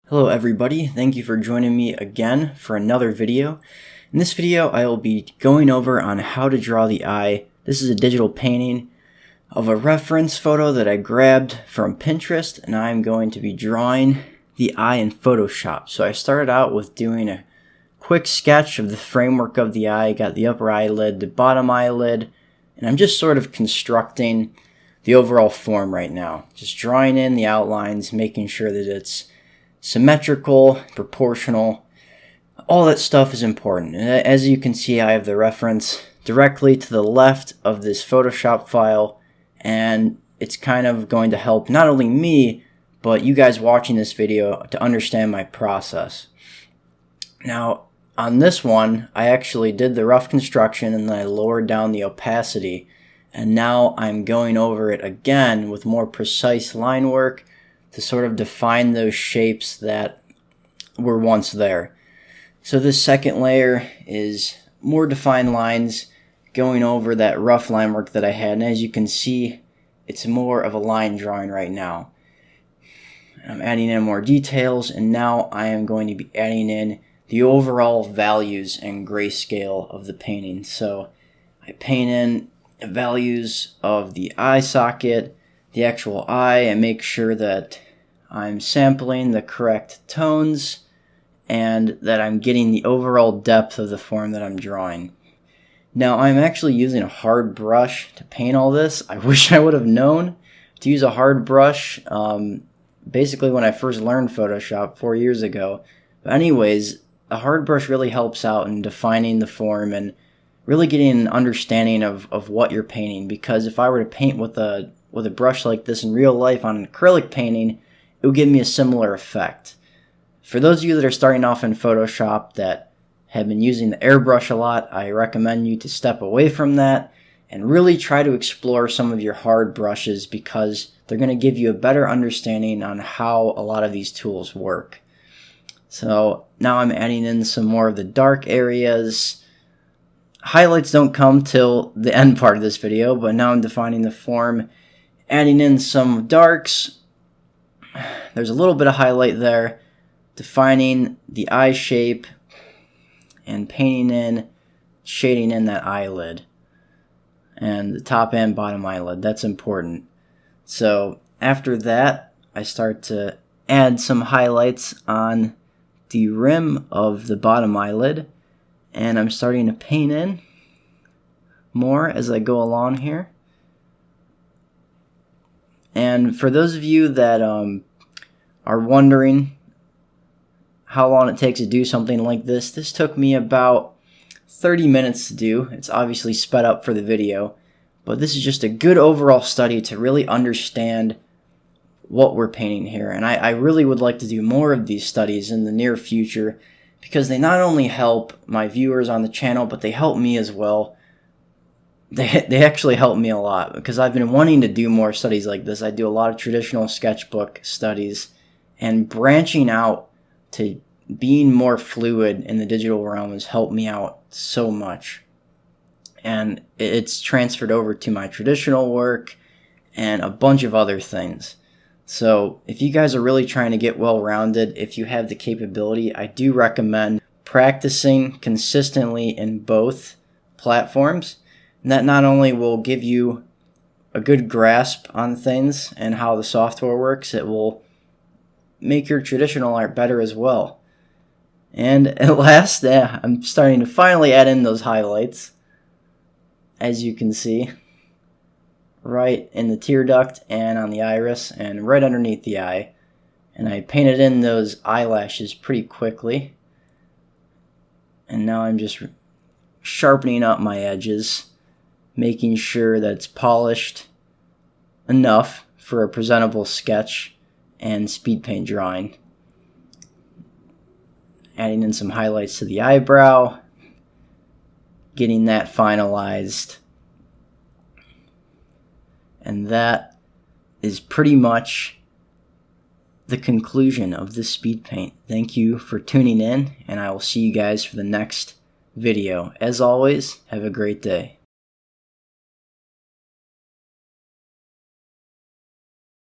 Hello everybody, thank you for joining me again for another video. In this video I will be going over on how to draw the eye. This is a digital painting of a reference photo that I grabbed from Pinterest, and I'm going to be drawing the eye in Photoshop. So I started out with doing a quick sketch of the framework of the eye, got the upper eyelid, the bottom eyelid, and I'm just sort of constructing the overall form right now. Just drawing in the outlines, making sure that it's symmetrical, proportional, all that stuff is important. And as you can see, I have the reference directly to the left of this Photoshop file, and it's kind of going to help not only me, but you guys watching this video to understand my process. Now, on this one, I actually did the rough construction and then I lowered down the opacity, and now I'm going over it again with more precise line work to sort of define those shapes that were once there. So this second layer is more defined lines going over that rough line work that I had, and as you can see, it's more of a line drawing right now. I'm adding in more details, and now I am going to be adding in the overall values and grayscale of the painting. So I paint in the values of the eye socket, the actual eye, and make sure that I'm sampling the correct tones and that I'm getting the overall depth of the form that I'm drawing. Now, I'm actually using a hard brush to paint all this. I wish I would have known to use a hard brush basically when I first learned Photoshop 4 years ago. But anyways, a hard brush really helps out in defining the form and really getting an understanding of what you're painting, because if I were to paint with a brush like this in real life on an acrylic painting, it would give me a similar effect. For those of you that are starting off in Photoshop that have been using the airbrush a lot, I recommend you to step away from that and really try to explore some of your hard brushes, because they're going to give you a better understanding on how a lot of these tools work. So now I'm adding in some more of the dark areas. Highlights don't come till the end part of this video, but now I'm defining the form, adding in some darks. There's a little bit of highlight there, defining the eye shape and painting in, shading in that eyelid and the top and bottom eyelid. That's important. So after that, I start to add some highlights on the rim of the bottom eyelid, and I'm starting to paint in more as I go along here. And for those of you that are wondering how long it takes to do something like this, this took me about 30 minutes to do. It's obviously sped up for the video, but this is just a good overall study to really understand what we're painting here. And I really would like to do more of these studies in the near future, because they not only help my viewers on the channel, but they help me as well. They actually help me a lot, because I've been wanting to do more studies like this. I do a lot of traditional sketchbook studies, and branching out to being more fluid in the digital realm has helped me out so much. And it's transferred over to my traditional work and a bunch of other things. So if you guys are really trying to get well-rounded, if you have the capability, I do recommend practicing consistently in both platforms. And that not only will give you a good grasp on things and how the software works, it will make your traditional art better as well. And at last, I'm starting to finally add in those highlights, as you can see, right in the tear duct and on the iris and right underneath the eye. And I painted in those eyelashes pretty quickly. And now I'm just sharpening up my edges, making sure that it's polished enough for a presentable sketch and speed paint drawing. Adding in some highlights to the eyebrow, getting that finalized. And that is pretty much the conclusion of this speed paint. Thank you for tuning in, and I will see you guys for the next video. As always, have a great day.